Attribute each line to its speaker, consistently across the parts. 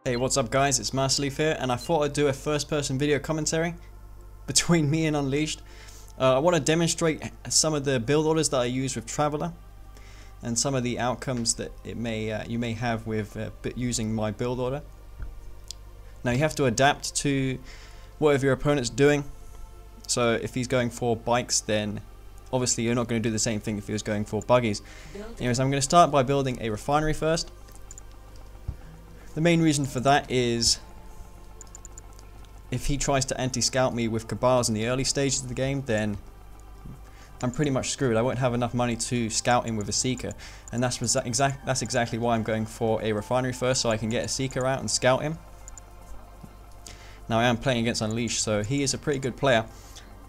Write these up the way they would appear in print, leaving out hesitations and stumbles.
Speaker 1: Hey, what's up guys, it's masterleaf here, and I thought I'd do a first person video commentary between me and Unleashed. I want to demonstrate some of the build orders that I use with Traveler and some of the outcomes that you may have with using my build order. Now you have to adapt to whatever your opponent's doing. So if he's going for bikes, then obviously you're not going to do the same thing if he was going for buggies. Anyways, I'm going to start by building a refinery first. The main reason for that is if he tries to anti-scout me with cabals in the early stages of the game, then I'm pretty much screwed. I won't have enough money to scout him with a seeker, and that's exactly why I'm going for a refinery first, so I can get a seeker out and scout him. Now I am playing against Unleashed, so he is a pretty good player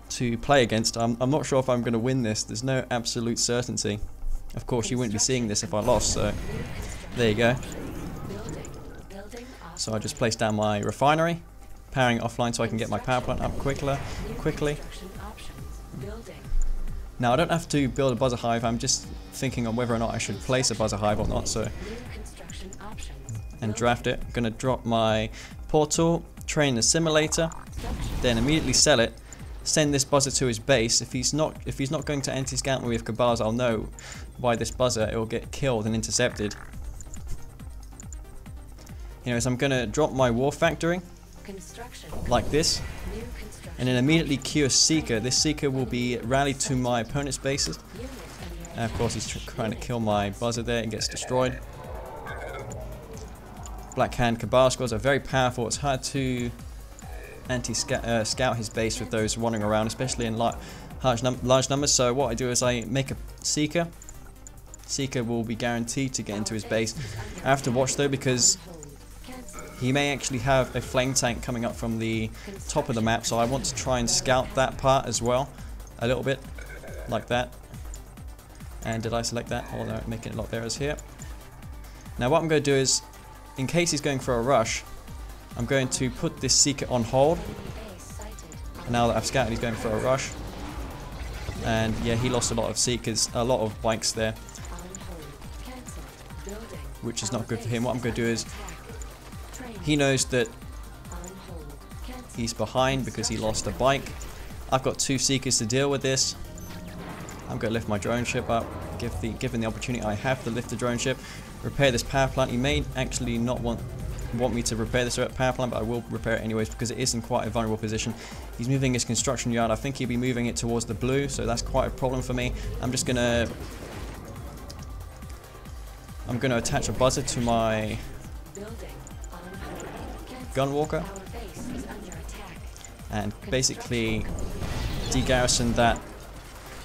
Speaker 1: to play against. I'm not sure if I'm going to win this. There's no absolute certainty. Of course, you wouldn't be seeing this if I lost, so there you go. So I just placed down my refinery, powering it offline so I can get my power plant up quickly. Now I don't have to build a buzzer hive, I'm just thinking on whether or not I should place a buzzer hive or not, so and draft it. I'm gonna drop my portal, train the simulator, then immediately sell it, send this buzzer to his base. If he's not going to anti-scout me with cabals, I'll know by this buzzer it will get killed and intercepted. Anyways, I'm going to drop my war factory like this, and then immediately queue a seeker. This seeker will be rallied to my opponent's bases. And of course he's trying to kill my buzzer there and gets destroyed. Black Hand Cabal squads are very powerful. It's hard to scout his base with those running around, especially in large numbers. So what I do is I make a seeker. Seeker will be guaranteed to get into his base. I have to watch though, because he may actually have a flame tank coming up from the top of the map, so I want to try and scout that part as well, a little bit, like that. And did I select that? Oh no, making a lot of errors here. Now what I'm going to do is, in case he's going for a rush, I'm going to put this seeker on hold. And now that I've scouted he's going for a rush. And yeah, he lost a lot of seekers, a lot of bikes there, which is not good for him. What I'm going to do is, he knows that he's behind because he lost a bike. I've got two seekers to deal with this. I'm going to lift my drone ship up, given the opportunity I have to lift the drone ship, repair this power plant. He may actually not want me to repair this power plant, but I will repair it anyways because it is in quite a vulnerable position. He's moving his construction yard. I think he'll be moving it towards the blue, so that's quite a problem for me. I'm going to attach a buzzer to my Gunwalker and basically de-garrison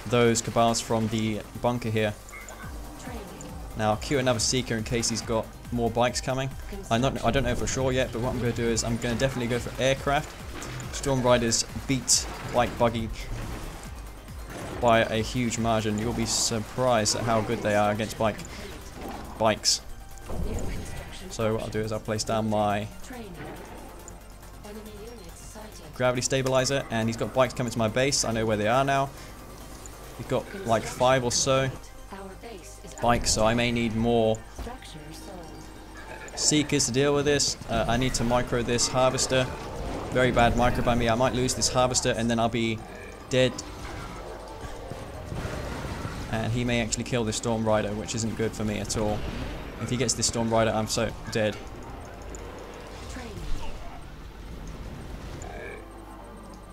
Speaker 1: those cabals from the bunker here. Now I'll queue another seeker in case he's got more bikes coming. I don't know for sure yet, but what I'm going to do is I'm going to definitely go for aircraft. Stormriders beat bike buggy by a huge margin. You'll be surprised at how good they are against bikes. So what I'll do is I'll place down my gravity stabilizer, and he's got bikes coming to my base. I know where they are now. He's got like 5 or so bikes, so I may need more seekers to deal with this. I need to micro this harvester. Very bad micro by me. I might lose this harvester and then I'll be dead. And he may actually kill this Stormrider, which isn't good for me at all. If he gets this Stormrider, I'm so dead.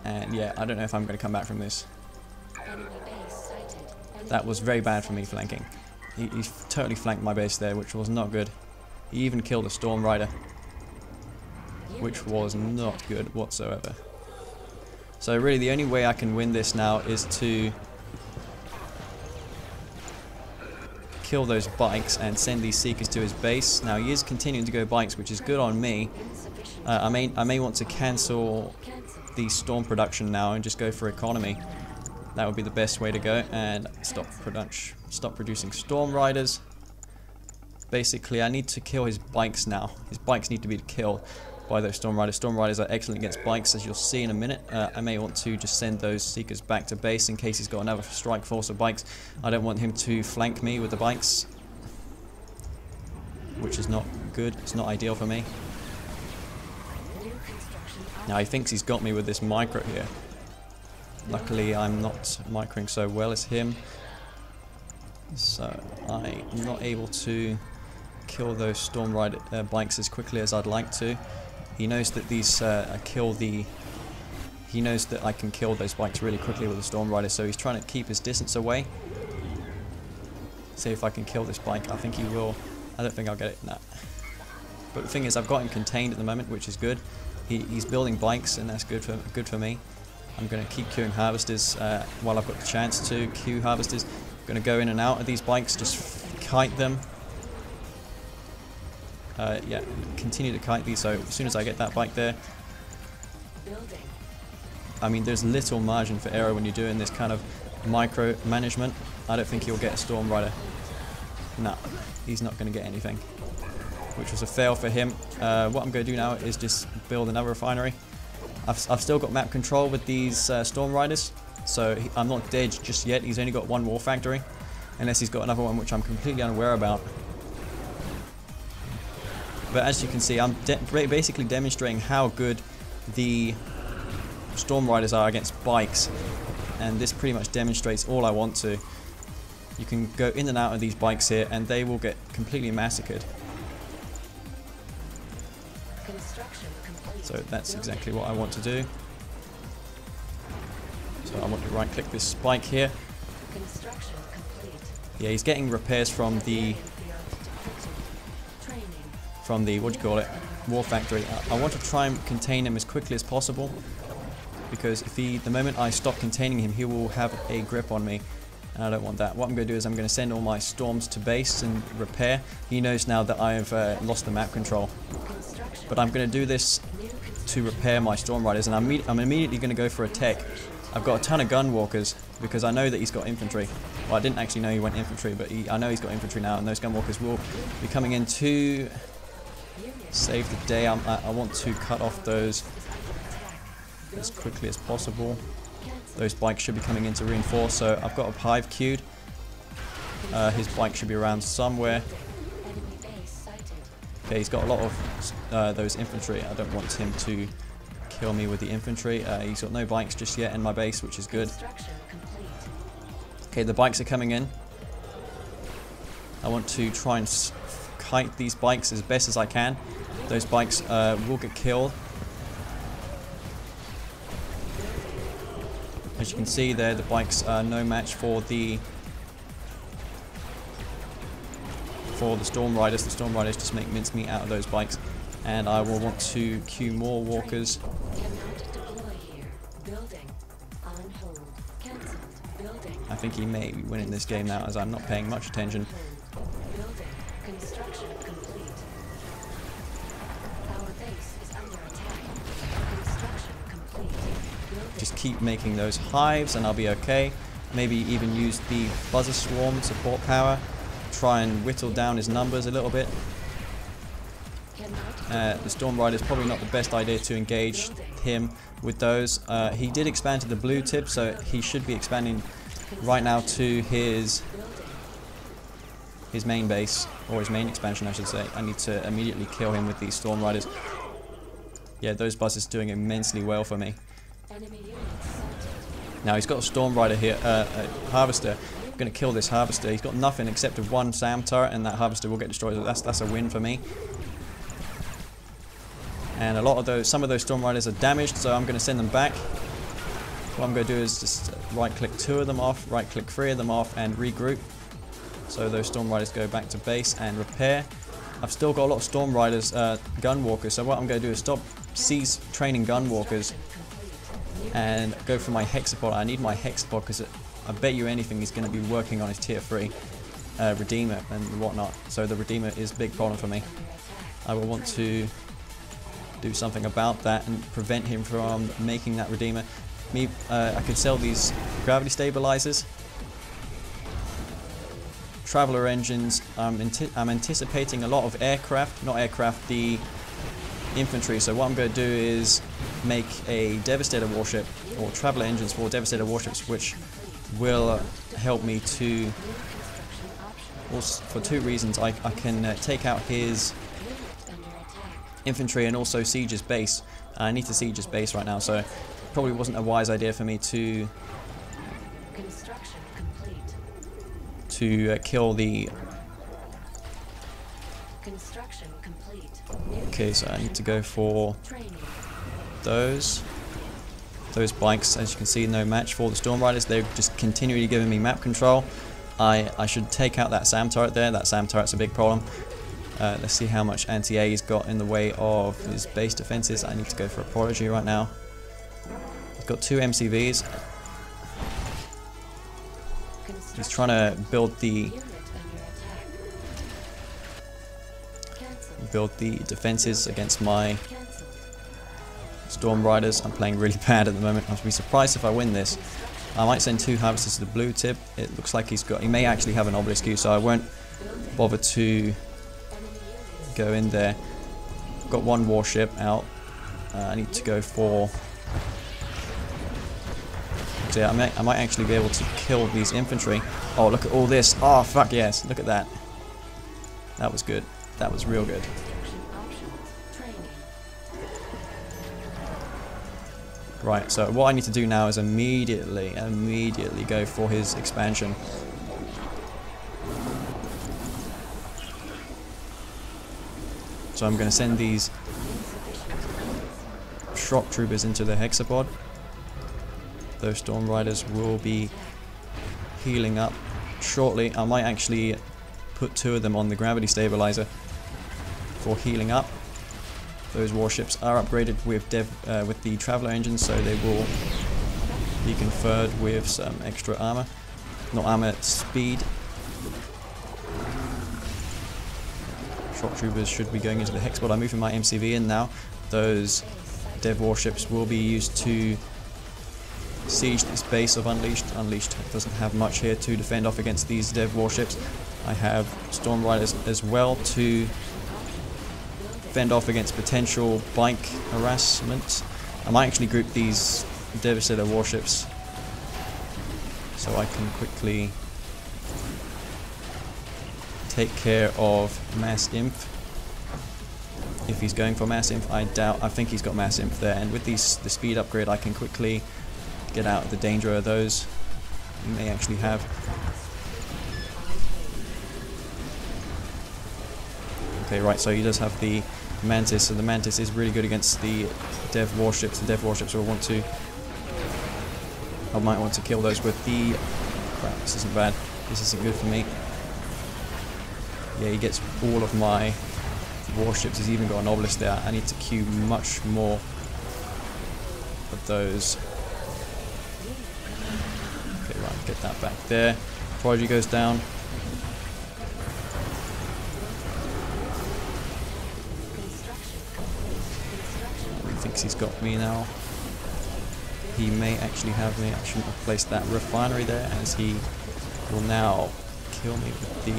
Speaker 1: And yeah, I don't know if I'm going to come back from this. That was very bad for me flanking. He totally flanked my base there, which was not good. He even killed a Stormrider, which was not good whatsoever. So really the only way I can win this now is to kill those bikes and send these seekers to his base. Now he is continuing to go bikes, which is good on me. I may want to cancel the storm production now and just go for economy. That would be the best way to go, and stop producing Stormriders. Basically I need to kill his bikes now. His bikes need to be killed by those Stormriders. Stormriders are excellent against bikes, as you'll see in a minute. I may want to just send those seekers back to base in case he's got another strike force of bikes. I don't want him to flank me with the bikes, which is not good. It's not ideal for me. Now he thinks he's got me with this micro here. Luckily I'm not microing so well as him, so I'm not able to kill those Stormrider bikes as quickly as I'd like to. He knows that he knows that I can kill those bikes really quickly with the Stormrider, so he's trying to keep his distance away. See if I can kill this bike. I think he will. I don't think I'll get it. Nah. But the thing is, I've got him contained at the moment, which is good. He's building bikes, and that's good for me. I'm going to keep queuing harvesters while I've got the chance to queue harvesters. I'm going to go in and out of these bikes, just kite them. Yeah, continue to kite these, so as soon as I get that bike there, I mean, there's little margin for error when you're doing this kind of micro management. I don't think he'll get a Stormrider. No, he's not going to get anything, which was a fail for him. What I'm going to do now is just build another refinery. I've still got map control with these Stormriders, so I'm not dead just yet. He's only got one war factory, unless he's got another one which I'm completely unaware about. But as you can see, I'm basically demonstrating how good the Stormriders are against bikes, and this pretty much demonstrates all I want to. You can go in and out of these bikes here and they will get completely massacred. So that's exactly what I want to do. So I want to right click this bike here. Yeah, he's getting repairs from the what do you call it, war factory. I want to try and contain him as quickly as possible, because if the moment I stop containing him, he will have a grip on me, and I don't want that. What I'm going to do is I'm going to send all my storms to base and repair. He knows now that I've lost the map control, but I'm going to do this to repair my Stormriders, and I'm immediately going to go for a tech. I've got a ton of gun walkers because I know that he's got infantry. Well, I didn't actually know he went infantry, but I know he's got infantry now, and those gun walkers will be coming in to save the day. I want to cut off those as quickly as possible. Those bikes should be coming in to reinforce, so I've got a hive queued. His bike should be around somewhere. Okay, he's got a lot of those infantry. I don't want him to kill me with the infantry. He's got no bikes just yet in my base, which is good. Okay, the bikes are coming in. I want to try and kite these bikes as best as I can. Those bikes will get killed. As you can see there, the bikes are no match for the Stormriders. The Stormriders just make mincemeat out of those bikes, and I will want to queue more walkers. I think he may be winning this game now, as I'm not paying much attention. Just keep making those hives and I'll be okay. Maybe even use the buzzer swarm support power. Try and whittle down his numbers a little bit. The Stormrider is probably not the best idea to engage him with those. He did expand to the blue tip, so he should be expanding right now to his main base, or his main expansion I should say. I need to immediately kill him with these Stormriders. Yeah, those buzzers doing immensely well for me. Now he's got a Stormrider here, a harvester. I'm going to kill this harvester. He's got nothing except of one SAM turret, and that harvester will get destroyed. So that's a win for me. And some of those Stormriders are damaged, so I'm going to send them back. What I'm going to do is just right-click 2 of them off, right-click 3 of them off, and regroup. So those Stormriders go back to base and repair. I've still got a lot of Stormriders, gun walkers. So what I'm going to do is cease training gun walkers and go for my hexapod. I need my hexapod because I bet you anything he's going to be working on his tier 3 Redeemer and whatnot. So the Redeemer is a big problem for me. I will want to do something about that and prevent him from making that Redeemer. I could sell these gravity stabilizers, traveler engines. I'm anticipating a lot of the infantry. So what I'm going to do is make a Devastator warship, or traveler engines for Devastator warships, which will help me to, for 2 reasons. I can take out his infantry and also siege his base. I need to siege his base right now, so probably wasn't a wise idea for me to kill the... Okay, so I need to go for those bikes. As you can see, no match for the Stormriders. They're just continually giving me map control. I should take out that SAM turret there. That SAM turret's a big problem. Let's see how much anti-A he's got in the way of his base defenses. I need to go for a Prodigy right now. He's got 2 MCVs. He's trying to build the defenses against my Stormriders. I'm playing really bad at the moment. I'll be surprised if I win this. I might send 2 harvesters to the blue tip. It looks like he may actually have an obelisk, so I won't bother to go in there. Got 1 warship out. I need to go for... So yeah, I might actually be able to kill these infantry. Oh, look at all this. Oh, fuck yes. Look at that. That was good. That was real good. Right, so what I need to do now is immediately go for his expansion. So I'm going to send these shock troopers into the hexapod. Those Stormriders will be healing up shortly. I might actually put 2 of them on the gravity stabilizer for healing up. Those warships are upgraded with the Traveler engines, so they will be conferred with some extra armor. Not armor, speed. Shock troopers should be going into the hexapod. I'm moving my MCV in now. Those dev warships will be used to siege this base of Unleashed. Unleashed doesn't have much here to defend off against these dev warships. I have Stormriders as well to fend off against potential bike harassment. I might actually group these Devastator warships so I can quickly take care of Mass Imp. If he's going for Mass Imp, I think he's got Mass Imp there, and with the speed upgrade I can quickly get out of the danger of those. He may actually have. Okay, right, so he does have the Mantis, so the Mantis is really good against the dev warships. The dev warships will want to... I might want to kill those with the... Crap, this isn't bad. This isn't good for me. Yeah, he gets all of my warships. He's even got an obelisk there. I need to queue much more of those. Okay, right, get that back there. Prodigy goes down. He thinks he's got me now. He may actually have me. I shouldn't have placed that refinery there, as he will now kill me with the...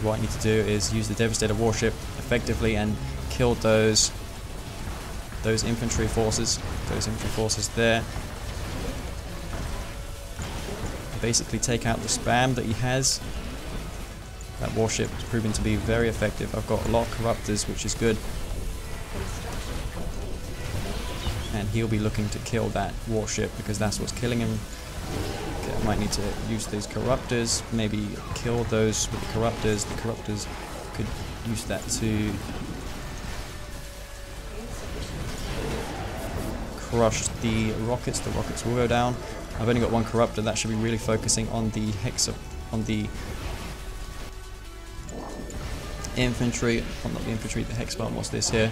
Speaker 1: What I need to do is use the Devastator warship effectively and kill those infantry forces. Those infantry forces there. Basically take out the spam that he has. That warship is proving to be very effective. I've got a lot of corruptors, which is good. And he'll be looking to kill that warship because that's what's killing him. Okay, I might need to use these corruptors, maybe kill those with the corruptors. The corruptors could use that to crush the rockets. The rockets will go down. I've only got 1 corruptor. That should be really focusing on the infantry. Oh, not the infantry, the hex bomb. What's this here?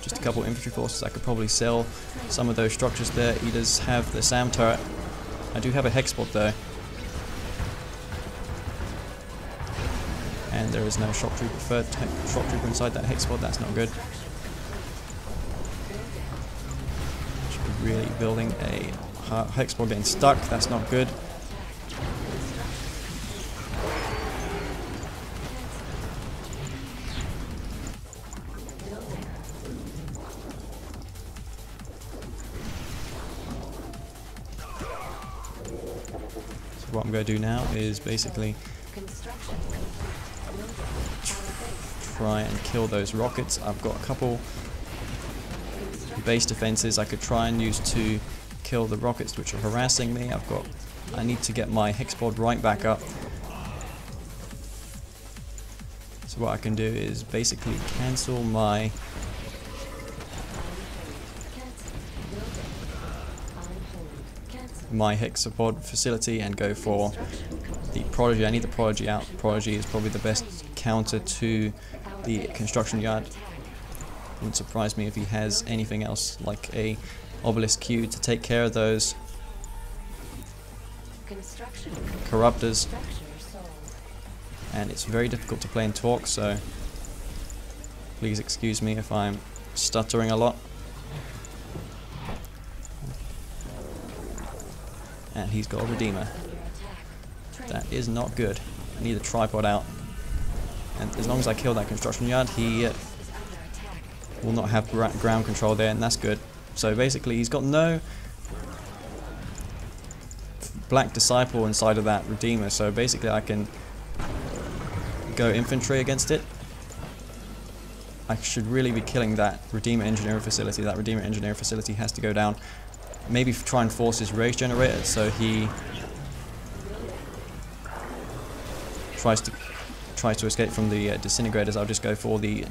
Speaker 1: Just a couple of infantry forces. I could probably sell some of those structures there. He does have the SAM turret. I do have a hex pod though. And there is no shock trooper, third shock trooper inside that hex pod. That's not good. Should be really building a hex pod getting stuck. That's not good. what I'm going to do now is basically try and kill those rockets. I've got a couple base defenses I could try and use to kill the rockets which are harassing me. I need to get my hex pod right back up. So what I can do is basically cancel my hexapod facility and go for the Prodigy. I need the Prodigy out. Prodigy is probably the best counter to the construction yard. Wouldn't surprise me if he has anything else like a obelisk Q to take care of those corruptors. And it's very difficult to play in talk, so please excuse me if I'm stuttering a lot. And he's got a Redeemer. That is not good. I need a tripod out. And as long as I kill that construction yard, he will not have ground control there, and that's good. So basically he's got no Black Disciple inside of that Redeemer, so basically I can go infantry against it. I should really be killing that Redeemer engineering facility. That Redeemer engineering facility has to go down. Maybe try and force his rage generator so he tries to escape from the disintegrators. I'll just go for the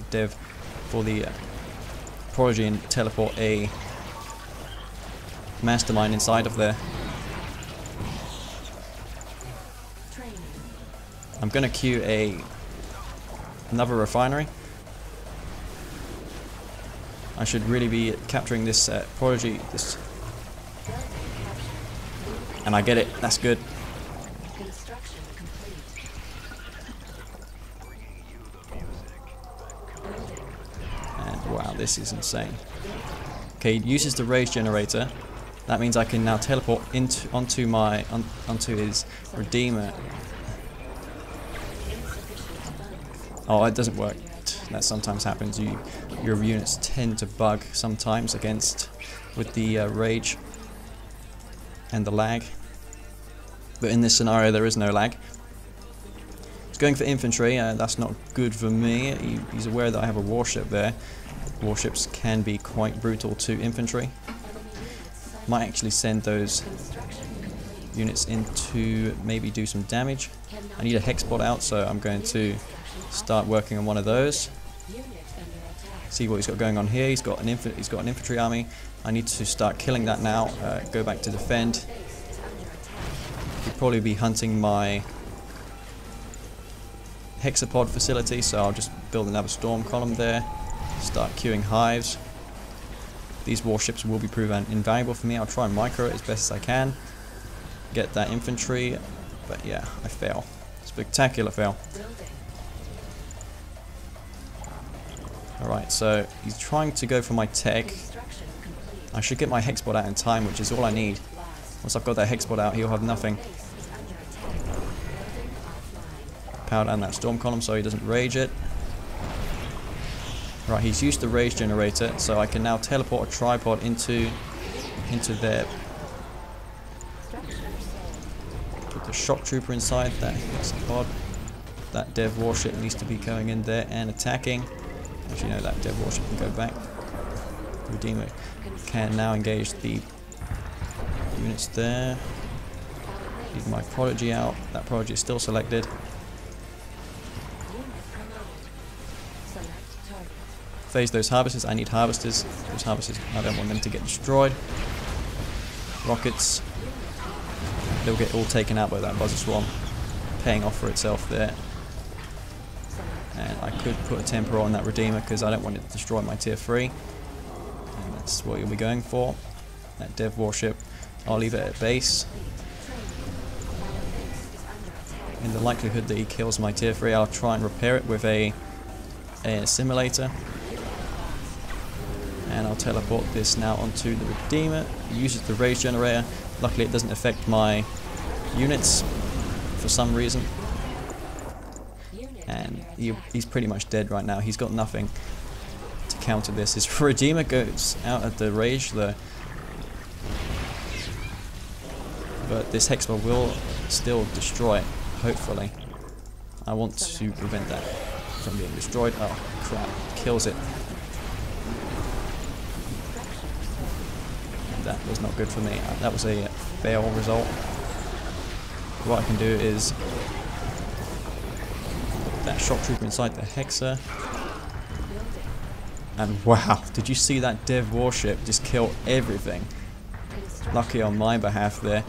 Speaker 1: Prodigy and teleport a mastermind inside of there. I'm gonna queue another refinery. I should really be capturing this Prodigy. And I get it. That's good. And wow, this is insane. Okay, he uses the rage generator. That means I can now teleport onto his Redeemer. Oh, it doesn't work. That sometimes happens. Your units tend to bug sometimes with the rage and the lag. But in this scenario, there is no lag. He's going for infantry. That's not good for me. He's aware that I have a warship there. Warships can be quite brutal to infantry. Might actually send those units in to maybe do some damage. I need a hex bot out, so I'm going to start working on one of those. See what he's got going on here. He's got an infantry army. I need to start killing that now. Go back to defend. He'll probably be hunting my hexapod facility, so I'll just build another storm column there. Start queuing hives. These warships will be proven invaluable for me. I'll try and micro it as best as I can. Get that infantry, but yeah, I fail. Spectacular fail. Alright, so he's trying to go for my tech. I should get my hexbot out in time, which is all I need. Once I've got that hexbot out, he'll have nothing. Power down that storm column so he doesn't rage it. Right, he's used the rage generator, so I can now teleport a tripod into there. Put the shock trooper inside that hexapod. That dev warship needs to be going in there and attacking. Actually, no, that dev warship can go back. Redeemer can now engage the units there. Leave my Prodigy out. That Prodigy is still selected. Phase those harvesters. I need harvesters. Those harvesters, I don't want them to get destroyed. Rockets. They'll get all taken out by that buzzer swarm. Paying off for itself there. And I could put a temporal on that Redeemer because I don't want it to destroy my tier 3. And that's what you'll be going for. That dev warship, I'll leave it at base. In the likelihood that he kills my tier 3, I'll try and repair it with a simulator. And I'll teleport this now onto the Redeemer. He uses the rage generator. Luckily it doesn't affect my units for some reason. And he's pretty much dead right now. He's got nothing to counter this. His Redeemer goes out at the rage. The but this Hexball will still destroy it, hopefully. I want to prevent that from being destroyed. Oh crap, kills it. That was not good for me. That was a fail result. What I can do is put that shock trooper inside the Hexer. And wow, did you see that Dev warship just kill everything? Lucky on my behalf there.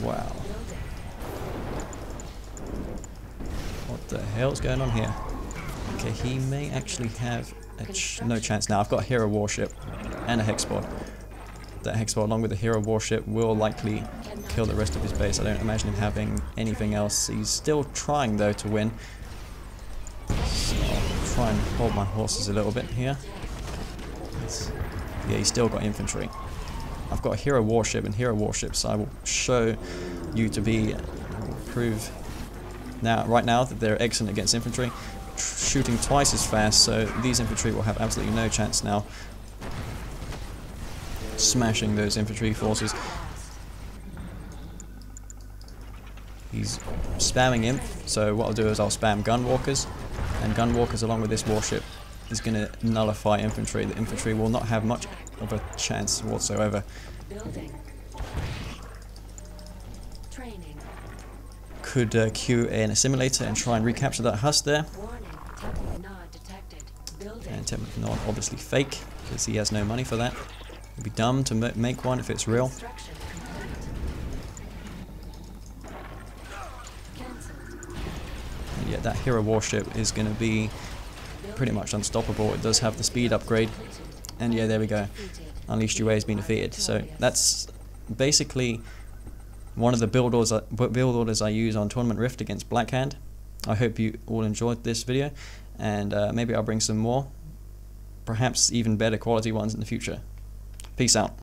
Speaker 1: Wow. What the hell's going on here? Okay, he may actually have no chance now. I've got a hero warship and a Hexball. That Hexball along with the hero warship will likely kill the rest of his base. I don't imagine him having anything else. He's still trying though to win. So I'll try and hold my horses a little bit here. Yeah, he's still got infantry. I've got a hero warship and hero warships. I will show you to be prove right now that they're excellent against infantry, shooting twice as fast. So these infantry will have absolutely no chance now. Smashing those infantry forces. He's spamming imp, so what I'll do is I'll spam gunwalkers, and gunwalkers along with this warship is going to nullify infantry. The infantry will not have much of a chance whatsoever. Could queue in a simulator and try and recapture that husk there. And T-59 obviously fake, because he has no money for that. It'd be dumb to make one if it's real. And yet that hero warship is going to be pretty much unstoppable. It does have the speed upgrade. And yeah, there we go. Unleashed UA has been defeated. So that's basically one of the build orders I use on Tournament Rift against Blackhand. I hope you all enjoyed this video, and maybe I'll bring some more, perhaps even better quality ones in the future. Peace out.